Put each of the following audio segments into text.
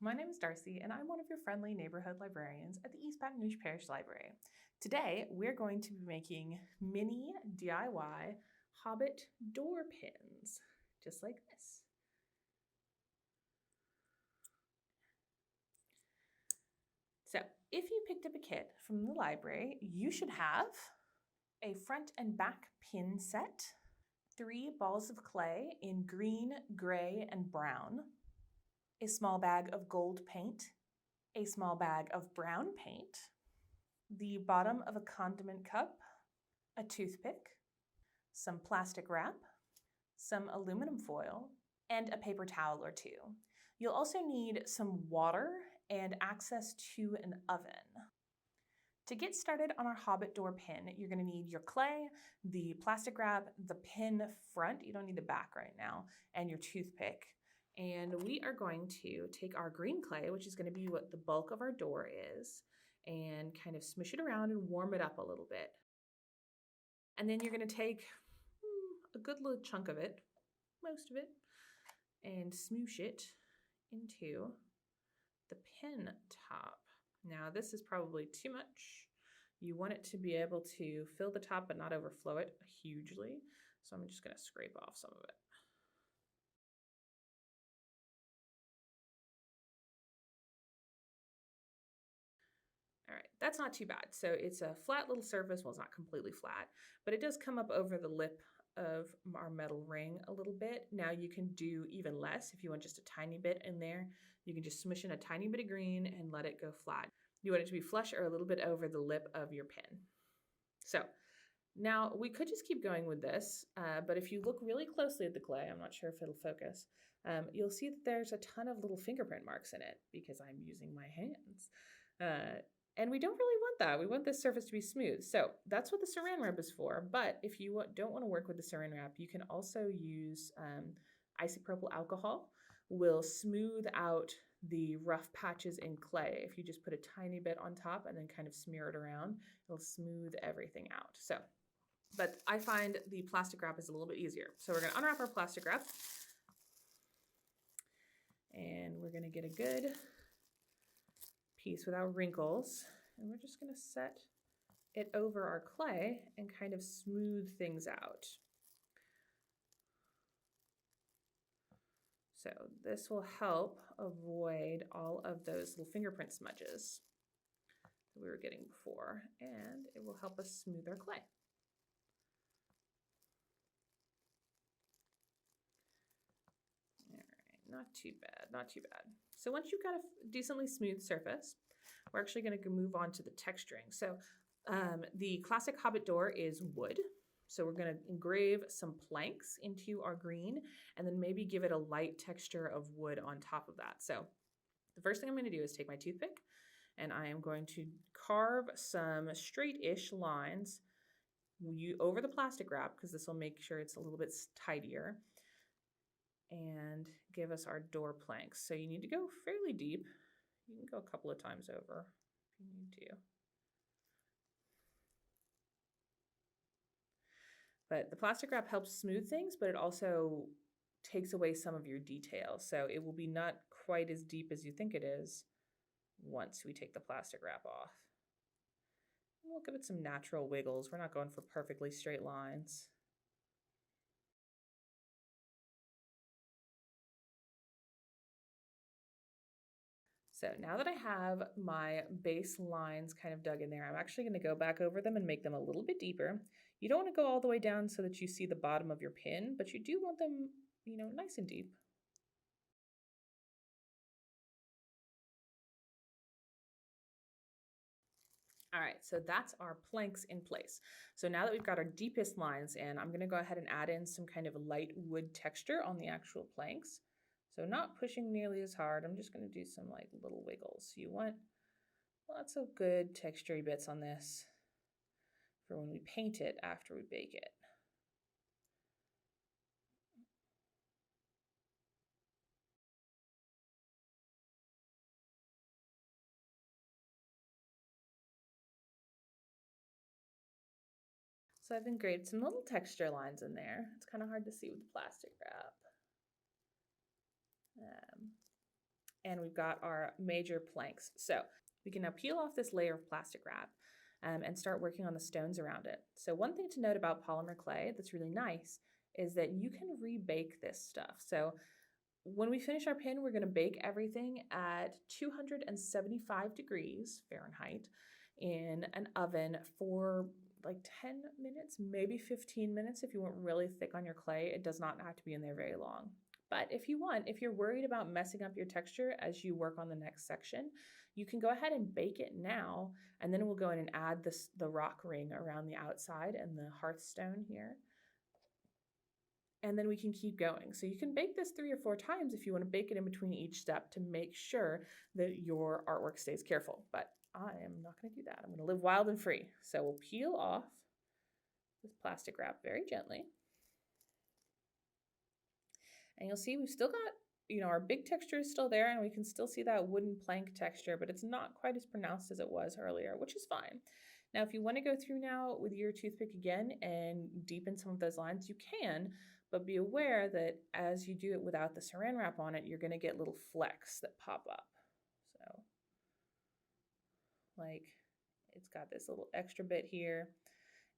My name is Darcy, and I'm one of your friendly neighborhood librarians at the East Baton Rouge Parish Library. Today, we're going to be making mini DIY Hobbit door pins, just like this. So, if you picked up a kit from the library, you should have a front and back pin set, 3 balls of clay in green, gray, and brown, a small bag of gold paint, a small bag of brown paint, the bottom of a condiment cup, a toothpick, some plastic wrap, some aluminum foil, and a paper towel or 2. You'll also need some water and access to an oven. To get started on our Hobbit door pin, you're going to need your clay, the plastic wrap, the pin front, you don't need the back right now, and your toothpick. And we are going to take our green clay, which is going to be what the bulk of our door is, and kind of smush it around and warm it up a little bit. And then you're going to take a good little chunk of it, most of it, and smoosh it into the pin top. Now this is probably too much. You want it to be able to fill the top but not overflow it hugely. So I'm just going to scrape off some of it. All right, that's not too bad. So it's a flat little surface. Well, it's not completely flat, but it does come up over the lip of our metal ring a little bit. Now you can do even less. If you want just a tiny bit in there, you can just smush in a tiny bit of green and let it go flat. You want it to be flush or a little bit over the lip of your pin. So now we could just keep going with this, but if you look really closely at the clay, I'm not sure if it'll focus, you'll see that there's a ton of little fingerprint marks in it because I'm using my hands. And we don't really want that. We want this surface to be smooth. So that's what the saran wrap is for. But if you don't want to work with the saran wrap, you can also use isopropyl alcohol. Will smooth out the rough patches in clay. If you just put a tiny bit on top and then kind of smear it around, it'll smooth everything out. So, but I find the plastic wrap is a little bit easier. So we're going to unwrap our plastic wrap. And we're going to get a good piece without wrinkles, and we're just going to set it over our clay and kind of smooth things out. So this will help avoid all of those little fingerprint smudges that we were getting before, and it will help us smooth our clay. All right, not too bad, not too bad. So once you've got a decently smooth surface, we're actually going to move on to the texturing. So the classic Hobbit door is wood. So we're going to engrave some planks into our green and then maybe give it a light texture of wood on top of that. So the first thing I'm going to do is take my toothpick and I am going to carve some straight-ish lines over the plastic wrap because this will make sure it's a little bit tidier and give us our door planks. So you need to go fairly deep. You can go a couple of times over if you need to. But the plastic wrap helps smooth things, but it also takes away some of your detail. So it will be not quite as deep as you think it is once we take the plastic wrap off. And we'll give it some natural wiggles. We're not going for perfectly straight lines. So now that I have my base lines kind of dug in there, I'm actually going to go back over them and make them a little bit deeper. You don't want to go all the way down so that you see the bottom of your pin, but you do want them, nice and deep. All right, so that's our planks in place. So now that we've got our deepest lines in, I'm going to go ahead and add in some kind of light wood texture on the actual planks. So not pushing nearly as hard. I'm just going to do some like little wiggles. You want lots of good textury bits on this for when we paint it after we bake it. So I've engraved some little texture lines in there. It's kind of hard to see with the plastic wrap. and we've got our major planks. So we can now peel off this layer of plastic wrap and start working on the stones around it. So one thing to note about polymer clay that's really nice is that you can rebake this stuff. So when we finish our pin, we're going to bake everything at 275 degrees Fahrenheit in an oven for like 10 minutes, maybe 15 minutes if you want really thick on your clay. It does not have to be in there very long. But if you're worried about messing up your texture as you work on the next section, you can go ahead and bake it now, and then we'll go in and add the rock ring around the outside and the hearthstone here. And then we can keep going. So you can bake this 3 or 4 times if you want to bake it in between each step to make sure that your artwork stays careful. But I am not going to do that. I'm going to live wild and free. So we'll peel off this plastic wrap very gently. And you'll see we've still got, our big texture is still there, and we can still see that wooden plank texture, but it's not quite as pronounced as it was earlier, which is fine. Now, if you want to go through now with your toothpick again and deepen some of those lines, you can, but be aware that as you do it without the saran wrap on it, you're going to get little flecks that pop up. So, like, it's got this little extra bit here,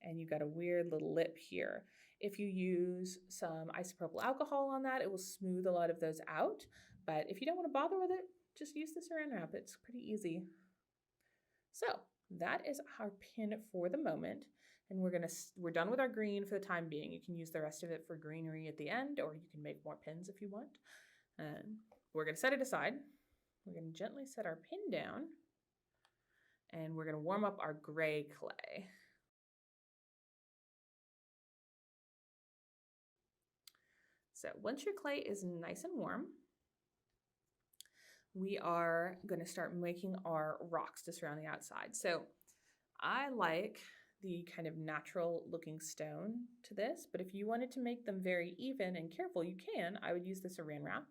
and you've got a weird little lip here. If you use some isopropyl alcohol on that, it will smooth a lot of those out. But if you don't want to bother with it, just use the saran wrap. It's pretty easy. So that is our pin for the moment. And we're done with our green for the time being. You can use the rest of it for greenery at the end, or you can make more pins if you want. We're going to set it aside. We're going to gently set our pin down, and we're going to warm up our gray clay. So once your clay is nice and warm, we are going to start making our rocks to surround the outside. So I like the kind of natural looking stone to this, but if you wanted to make them very even and careful, you can. I would use the saran wrap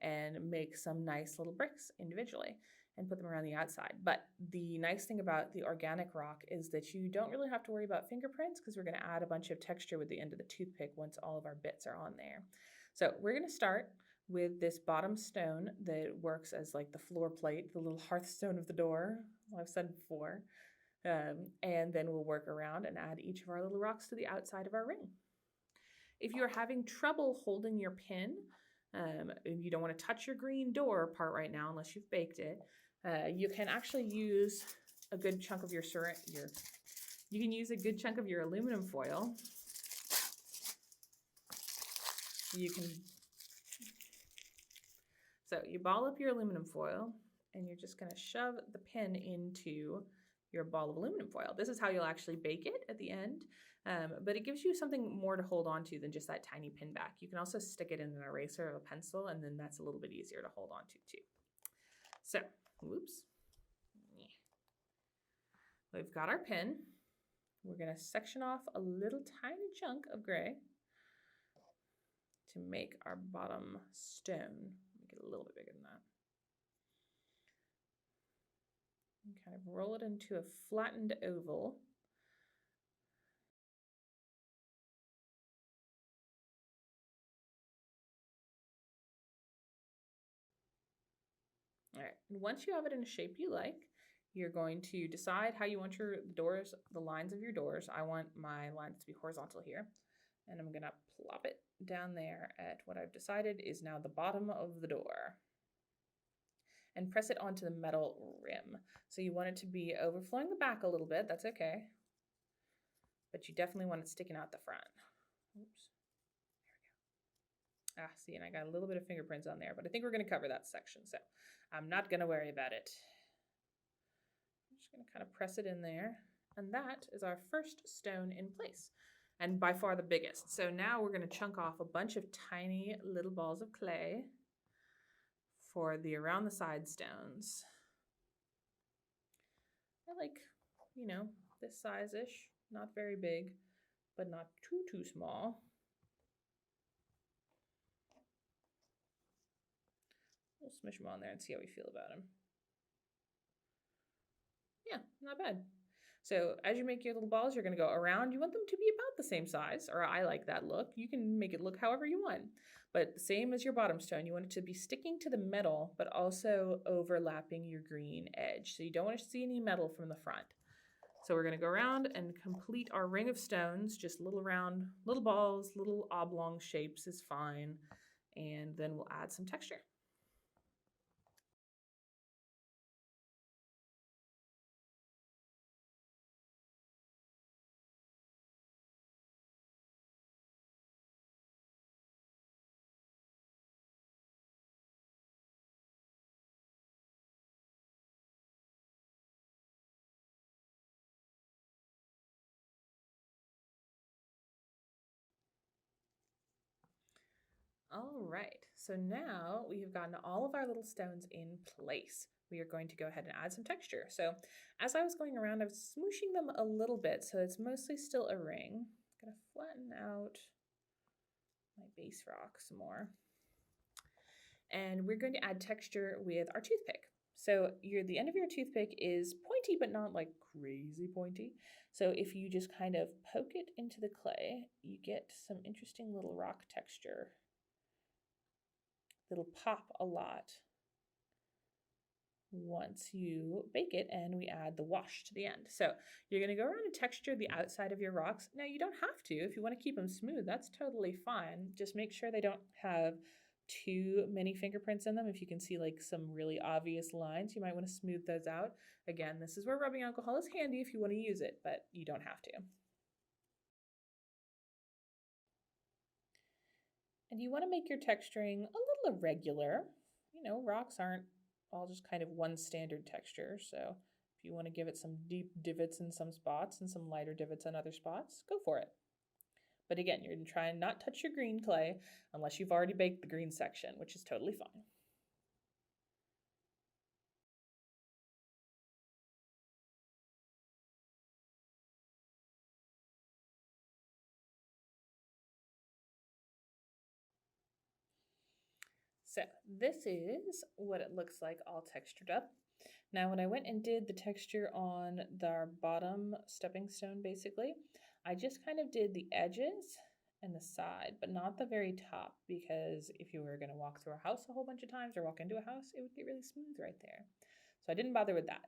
and make some nice little bricks individually and put them around the outside. But the nice thing about the organic rock is that you don't really have to worry about fingerprints, because we're going to add a bunch of texture with the end of the toothpick once all of our bits are on there. So we're going to start with this bottom stone that works as like the floor plate, the little hearthstone of the door, I've said before. And then we'll work around and add each of our little rocks to the outside of our ring. If you're having trouble holding your pin, and you don't want to touch your green door part right now unless you've baked it, you can actually use a good chunk of your aluminum foil. So you ball up your aluminum foil, and you're just going to shove the pin into your ball of aluminum foil. This is how you'll actually bake it at the end, but it gives you something more to hold on to than just that tiny pin back. You can also stick it in an eraser or a pencil, and then that's a little bit easier to hold on to too. So, whoops. We've got our pin. We're going to section off a little tiny chunk of gray to make our bottom stone. Make it a little bit bigger than that. And kind of roll it into a flattened oval. All right, and once you have it in a shape you like, you're going to decide how you want your doors, the lines of your doors. I want my lines to be horizontal here, and I'm gonna plop it down there at what I've decided is now the bottom of the door, and press it onto the metal rim. So you want it to be overflowing the back a little bit, that's okay, but you definitely want it sticking out the front. Oops, there we go. See, and I got a little bit of fingerprints on there, but I think we're gonna cover that section, so I'm not gonna worry about it. I'm just gonna kind of press it in there, and that is our first stone in place, and by far the biggest. So now we're gonna chunk off a bunch of tiny little balls of clay for the around the side stones. I like, this size-ish, not very big, but not too small. We'll smush them on there and see how we feel about them. Yeah, not bad. So as you make your little balls, you're going to go around. You want them to be about the same size, or I like that look. You can make it look however you want. But same as your bottom stone, you want it to be sticking to the metal, but also overlapping your green edge. So you don't want to see any metal from the front. So we're going to go around and complete our ring of stones, just little round, little balls, little oblong shapes is fine. And then we'll add some texture. All right, so now we have gotten all of our little stones in place. We are going to go ahead and add some texture. So as I was going around, I was smooshing them a little bit, so it's mostly still a ring. I'm gonna flatten out my base rock some more. And we're going to add texture with our toothpick. So the end of your toothpick is pointy, but not like crazy pointy. So if you just kind of poke it into the clay, you get some interesting little rock texture that'll pop a lot once you bake it, and we add the wash to the end. So you're going to go around and texture the outside of your rocks. Now you don't have to. If you want to keep them smooth, that's totally fine. Just make sure they don't have too many fingerprints in them. If you can see like some really obvious lines, you might want to smooth those out. Again, this is where rubbing alcohol is handy if you want to use it, but you don't have to. And you want to make your texturing a little irregular. You know, rocks aren't all just kind of one standard texture. So if you want to give it some deep divots in some spots and some lighter divots in other spots, go for it. But again, you're going to try and not touch your green clay unless you've already baked the green section, which is totally fine. So this is what it looks like all textured up. Now when I went and did the texture on our bottom stepping stone, basically, I just kind of did the edges and the side, but not the very top, because if you were going to walk through a house a whole bunch of times or walk into a house, it would get really smooth right there. So I didn't bother with that.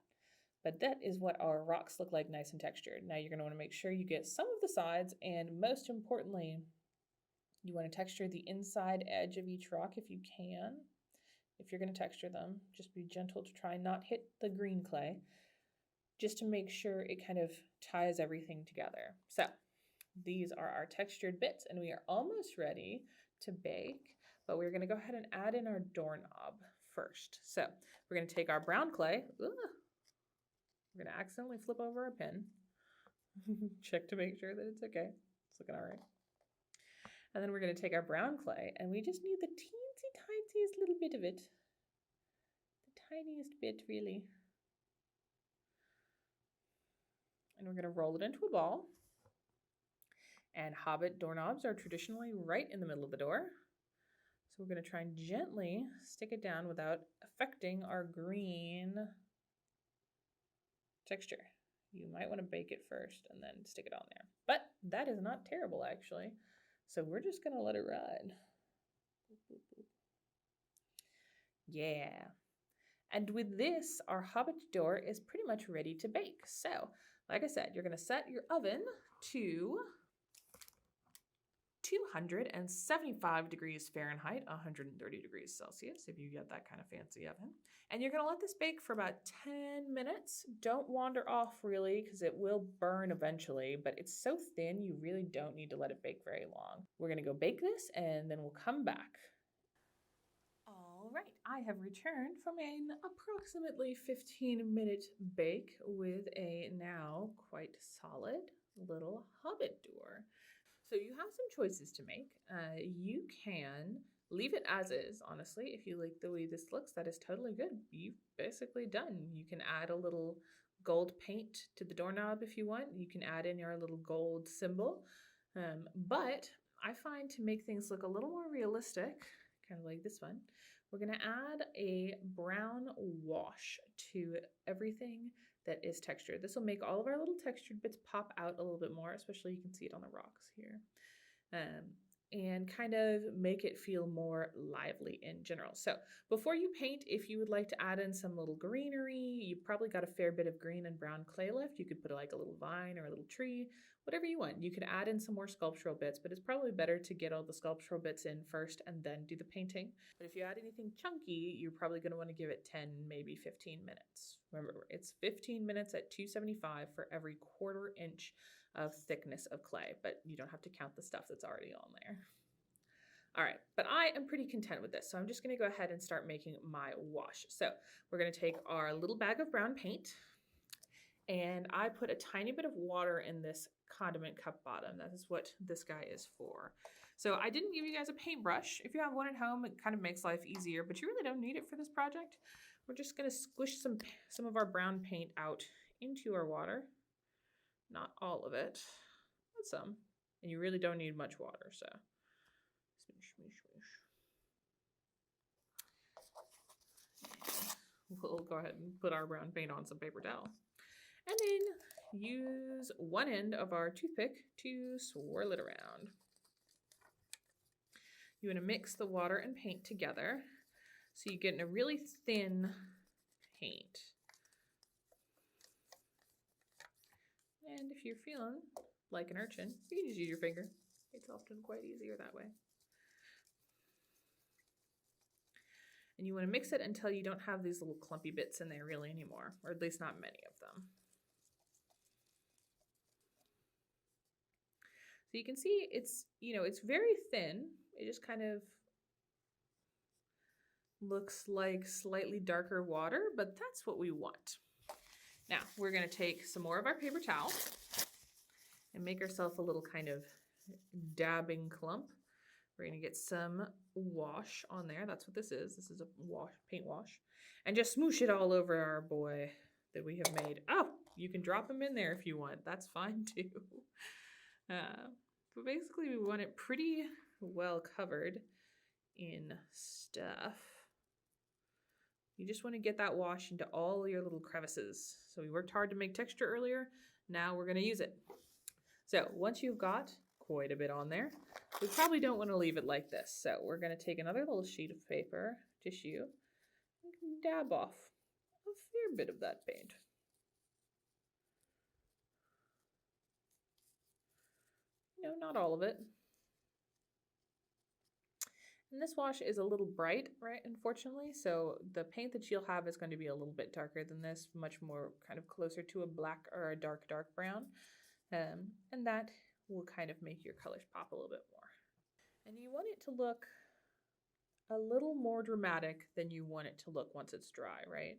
But that is what our rocks look like, nice and textured. Now you're going to want to make sure you get some of the sides, and most importantly, you want to texture the inside edge of each rock if you can. If you're going to texture them, just be gentle to try and not hit the green clay, just to make sure it kind of ties everything together. So these are our textured bits, and we are almost ready to bake, but we're going to go ahead and add in our doorknob first. So we're going to take our brown clay. We're going to accidentally flip over a pin. Check to make sure that it's okay. It's looking all right. And then we're going to take our brown clay, and we just need the teensy-tiniest little bit of it. The tiniest bit, really. And we're going to roll it into a ball. And Hobbit doorknobs are traditionally right in the middle of the door. So we're going to try and gently stick it down without affecting our green texture. You might want to bake it first and then stick it on there. But that is not terrible, actually. So we're just going to let it ride. Yeah. And with this, our Hobbit door is pretty much ready to bake. So, like I said, you're going to set your oven to 275 degrees Fahrenheit, 130 degrees Celsius, if you get that kind of fancy oven. And you're going to let this bake for about 10 minutes. Don't wander off, really, because it will burn eventually, but it's so thin, you really don't need to let it bake very long. We're going to go bake this, and then we'll come back. All right, I have returned from an approximately 15-minute bake with a now quite solid little Hobbit door. So you have some choices to make. You can leave it as is, honestly. If you like the way this looks, that is totally good. You've basically done. You can add a little gold paint to the doorknob if you want. You can add in your little gold symbol. But I find to make things look a little more realistic, kind of like this one, we're going to add a brown wash to everything that is textured. This will make all of our little textured bits pop out a little bit more, especially you can see it on the rocks here. and kind of make it feel more lively in general. So before you paint, if you would like to add in some little greenery, you probably got a fair bit of green and brown clay left. You could put like a little vine or a little tree, whatever you want. You could add in some more sculptural bits, but it's probably better to get all the sculptural bits in first and then do the painting. But if you add anything chunky, you're probably going to want to give it 10, maybe 15 minutes. Remember, it's 15 minutes at 275 for every 1/4 inch of thickness of clay, but you don't have to count the stuff that's already on there. All right, but I am pretty content with this, so I'm just going to go ahead and start making my wash. So we're going to take our little bag of brown paint, and I put a tiny bit of water in this condiment cup bottom. That is what this guy is for. So I didn't give you guys a paintbrush. If you have one at home, it kind of makes life easier, but you really don't need it for this project. We're just going to squish some of our brown paint out into our water. Not all of it, but some. And you really don't need much water, so smoosh, smoosh, smoosh. And we'll go ahead and put our brown paint on some paper towel. And then use one end of our toothpick to swirl it around. You want to mix the water and paint together so you get a really thin paint. And if you're feeling like an urchin, you can just use your finger. It's often quite easier that way. And you want to mix it until you don't have these little clumpy bits in there really anymore, or at least not many of them. So you can see it's, it's very thin. It just kind of looks like slightly darker water, but that's what we want. Now we're going to take some more of our paper towel and make ourselves a little kind of dabbing clump. We're going to get some wash on there. That's what this is. This is a paint wash. And just smoosh it all over our boy that we have made. Oh, you can drop him in there if you want. That's fine too. But basically we want it pretty well covered in stuff. You just want to get that wash into all your little crevices. So we worked hard to make texture earlier. Now we're going to use it. So once you've got quite a bit on there, we probably don't want to leave it like this. So we're going to take another little sheet of paper, tissue, and dab off a fair bit of that paint. Not all of it. And this wash is a little bright, right, unfortunately, so the paint that you'll have is going to be a little bit darker than this, much more kind of closer to a black or a dark brown, and that will kind of make your colors pop a little bit more. And you want it to look a little more dramatic than you want it to look once it's dry, right?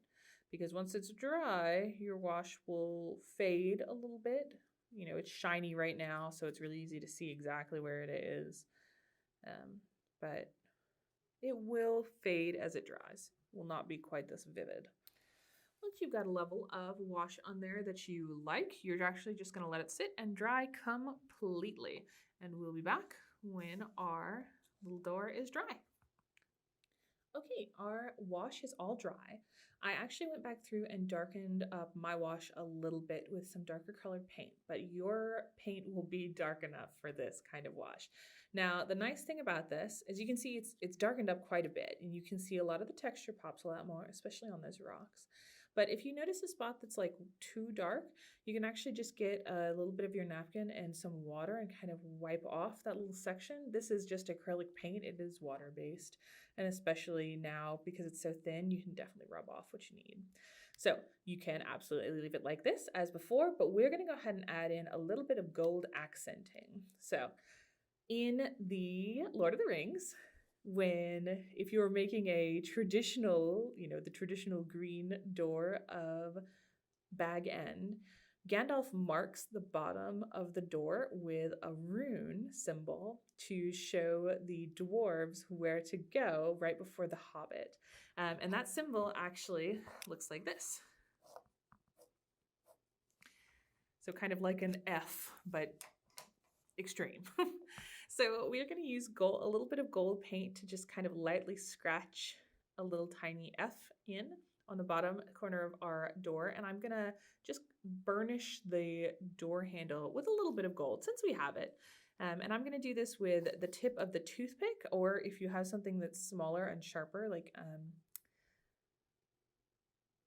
Because once it's dry, your wash will fade a little bit. It's shiny right now, so it's really easy to see exactly where it is, but it will fade as it dries. It will not be quite this vivid. Once you've got a level of wash on there that you like, you're actually just going to let it sit and dry completely. And we'll be back when our little door is dry. Okay, our wash is all dry. I actually went back through and darkened up my wash a little bit with some darker colored paint, but your paint will be dark enough for this kind of wash. Now, the nice thing about this, as you can see, it's darkened up quite a bit, and you can see a lot of the texture pops a lot more, especially on those rocks. But if you notice a spot that's like too dark, you can actually just get a little bit of your napkin and some water and kind of wipe off that little section. This is just acrylic paint. It is water-based. And especially now, because it's so thin, you can definitely rub off what you need. So you can absolutely leave it like this as before, but we're going to go ahead and add in a little bit of gold accenting. So in the Lord of the Rings, if you were making a traditional, the traditional green door of Bag End, Gandalf marks the bottom of the door with a rune symbol to show the dwarves where to go right before the Hobbit. And that symbol actually looks like this. So kind of like an F, but extreme. So we're going to use a little bit of gold paint to just kind of lightly scratch a little tiny F in on the bottom corner of our door. And I'm going to just burnish the door handle with a little bit of gold since we have it. And I'm going to do this with the tip of the toothpick, or if you have something that's smaller and sharper, like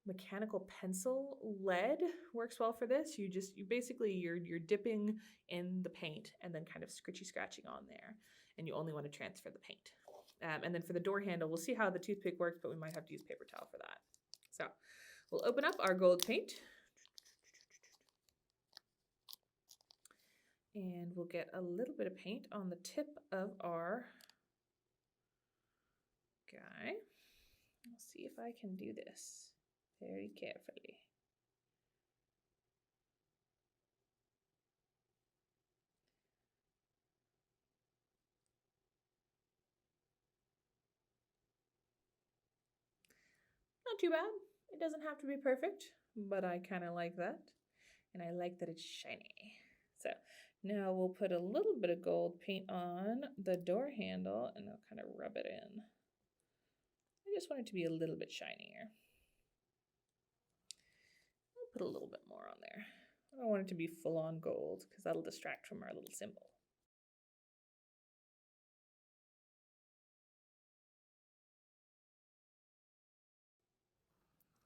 mechanical pencil lead works well for this. You basically you're dipping in the paint and then kind of scratching on there, and you only want to transfer the paint. And then for the door handle, we'll see how the toothpick works, but we might have to use paper towel for that. So we'll open up our gold paint. And we'll get a little bit of paint on the tip of our guy. I'll see if I can do this very carefully. Not too bad. It doesn't have to be perfect, but I kind of like that. And I like that it's shiny. So now we'll put a little bit of gold paint on the door handle and I'll kind of rub it in. I just want it to be a little bit shinier. I'll put a little bit more on there. I don't want it to be full on gold because that'll distract from our little symbol.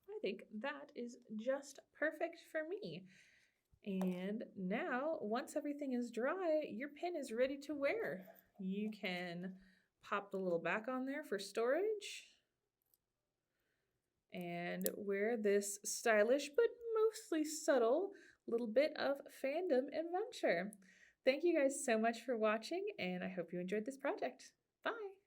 I think that is just perfect for me. And now, once everything is dry, your pin is ready to wear. You can pop the little back on there for storage and wear this stylish but mostly subtle little bit of fandom adventure. Thank you guys so much for watching, and I hope you enjoyed this project. Bye!